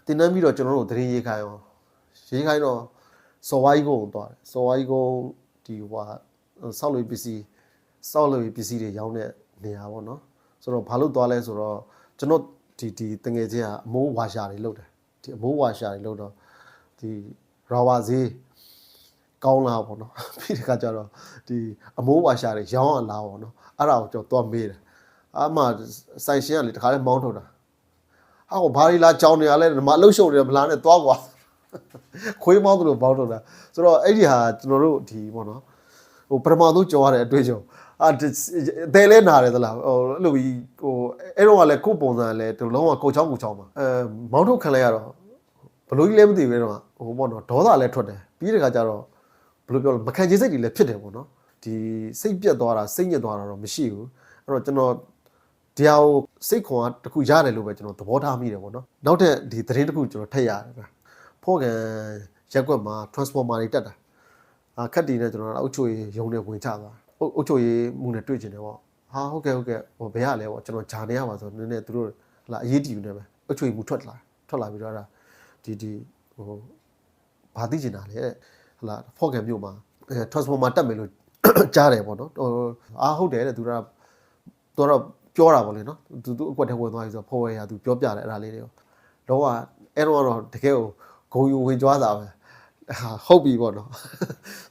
တင်နှမ်းပြီးတော့ကျွန်တော်တို့သတင်းရေးခိုင်းရောရေးခိုင်းတော့စော်ဝိုင်းကုန်းသွားတယ်စော်ဝိုင်းကုန်းဒီဟိုစောက်လို့ပစ္စည်းတွေရောင်းတဲ့နေရာပေါ့နော်ဆိုတော့ဘာလို့သွားလဲဆိုတော့ကျွန်တော်ဒီတငယ်ချင်းကအမိုးဝါရှာတွေလုပ်တယ်ဒီအမိုးဝါရှာတွေလုပ်တော့ဒီရာဝါဈေးကောင်းလာပေါ့နော်ပြီးတဲ့ခါကျတော့ဒီအမိုးဝါရှာတွေရောင်းအောင်လာပေါ့နော်အဲ့ဒါကိုကျွန်တော်သွားမေးတယ်အမှဆိုင်ရှင်ကလေတခါလဲမောင်းထုတ်တာဟာကိုဘာလာကြောင်းနေရလဲဒီမှာအလုတ်ရှုပ်နေတယ်မလားနဲ့သွားကွာခွေးမောင်းသူတို့ဘောင်းထုတ်တာဆိုတော့အဲ့ဒီဟာကျွန်တော်တို့ဒီပေါ့နော်ဟိုပထမဆုံးကြော်ရတဲ့အတွေ့အကြုံတဲလဲနာတယ်သလားဟိုအဲ့လိုကြီးဟိုအဲ့တော့ကလည်းကိုယ်ပုံစံလည်းဒီလုံးဝကိုချောင်းပါမောင်းထုတ်ခံလိုက်ရတော့ဘလို့ကြီးလည်းမသိဘူးတော့ဟိုပေါ့နော်ဒေါသလည်းထွက်တယ်ပြီးတဲ့ခါကျတော့ဘလို့ပြောလဲမခံချင်စိတ်တွေလည်းဖြစ်တယ်ပေါ့နော်ဒီစိတ်ပြက်သွားတာစိတ်ညစ်သွားတာတော့မရှိဘူးအဲ့တော့ကျွန်တော်တရားကိုစိတ်ခွန်ကတခုရတယ်လို့ပဲကျွန်တော်သဘောထားမိတယ်ပေါ့နော်နောက်ထပ်ဒီသတင်းတစ်ခုကျွန်တော်ထည့်ရတယ်ဗျဖော့ကန်ရက်ကွက်မှာ transformer တွေတက်တာခက်တီနဲ့ကျွန်တော်အုတ်ချိုရေးရုံနဲ့ဝင်ချသွားအုတ်ချိုရေးမှုနဲ့တွေ့ကျင်တယ်ပေါ့ဟာဟုတ်ကဲ့ဟိုဘယ်ရလဲပေါ့ကျွန်တော်ဂျာနေရပါဆိုနည်းနည်းသူတို့လာအရေးတည်နေပဲအုတ်ချိုရေးမှုထွက်လာပြီးတော့ဒီဟိုဘာသိကျင်တာလဲဟလာဖော့ကန်မြို့မှာ transformer တက်မယ်လို့ကြားတယ်ပေါ့နော်ဟုတ်တယ်တဲ့သူကတော့ပြောတာပေါ့လေနော်သူအကွက်ထဲဝင်သွားပြီဆိုတော့ဖော်ဝဲရသူပြောပြတယ်အဲ့ဒါလေးတွေကိုတော့အဲ့တော့တကယ်ကိုဂုံယူဝင်ကြွားတာပဲဟုတ်ပြီပေါ့နော်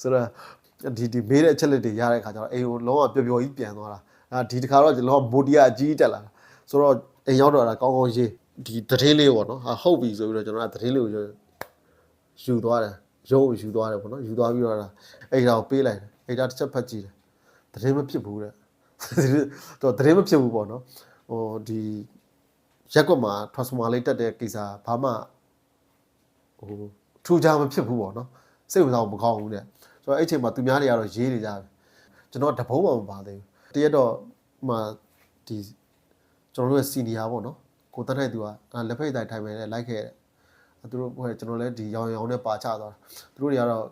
ဆိုတော့ဒီမေးတဲ့အချက်လက်တွေရတဲ့အခါကျတော့အိမ်ကိုလုံးဝပျော်ကြီးပြန်သွားတာဒီတစ်ခါတော့လောမိုဒီယာအကြီးတက်လာဆိုတော့အိမ်ရောက်တော့တာကောင်းကောင်းရေးဒီသတင်းလေးပေါ့နော်ဟုတ်ပြီဆိုပြီးတော့ကျွန်တော်ကသတင်းလေးကိုယူသွားတယ်ရုံးယူသွားတယ်ပေါ့နော်ယူသွားပြီးတော့အိမ်တော်ပေးလိုက်တယ်အိမ်တော်တစ်ချက်ဖတ်ကြည့်တယ်သတင်းမဖြစ်ဘူးတဲ့တော့သတင်းမဖြစ်ဘူးပေါ့နော်ဟိုဒီရက်ကွက်မှာ transformer လေးတက်တဲ့ကိစ္စဘာမှဟိုထူးခြားမဖြစ်ဘူးပေါ့နော်စိတ်ဝင်စားမကောင်းဘူးတဲ့ဆိုတော့အဲ့ချိန်မှာသူများတွေကတော့ရေးနေကြတယ်ကျွန်တော်တပုံးမှမပါသေးဘူးတရက်တော့မှဒီကျွန်တော်တို့ရဲ့ senior ပေါ့နော်ကိုတက်တဲ့သူကလက်ဖိတ်တိုင်ထိုင်မယ်နဲ့လိုက်ခဲ့တယ်သူတို့ဟိုကျွန်တော်လည်းဒီရောင်နဲ့ပါချသွားတာသူတို့တွေကတော့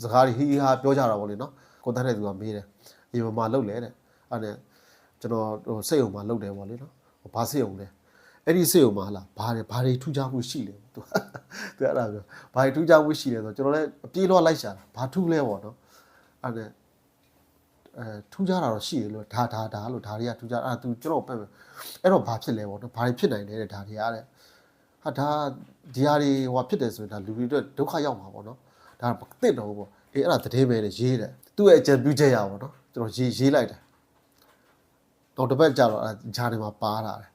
စကားတွေဟီးဟာပြောကြတာပေါ့လေနော်ကိုတက်တဲ့သူကမေးတယ်ဒီမှာလှုပ်လေတဲ့အဲ့ဒါကျွန်တော်ဟိုစိတ်ုံမှာလှုပ်တယ်ပေါ့လေနော်ဘာစိတ်ုံလဲအဲ့ဒီစိတ်ုံမှာလားဘာတွေထူးခြားမှုရှိလဲသူအဲ့ဒါပြောဘာတွေထူးခြားမှုရှိလဲဆိုတော့ကျွန်တော်လည်းအပြေးလောလိုက်ရှာတာဘာထူးလဲပေါ့နော်အဲ့ဒါထူးခြားတာတော့ရှိတယ်လို့ဒါလို့ဒါတွေကထူးခြားသူကျွန်တော်ပဲအဲ့တော့ဘာဖြစ်လဲပေါ့နော်ဘာတွေဖြစ်နိုင်လဲတဲ့ဒါတွေကတဲ့ဟာဒါဒီဟာတွေဟိုဖြစ်တယ်ဆိုရင်ဒါလူတွေအတွက်ဒုက္ခရောက်မှာပေါ့နော်ဒါမသိတော့ဘူးပေါ့အေးအဲ့ဒါသတင်းပဲလေရေးတယ်သူ့ရဲ့အကြံပြုချက်ရပါပေါ့နော်ကျွန်တော်ရေးလိုက်တယ်တော့တစ်ပတ်ကြာတော့ဂျာနေမှာပါလာတယ်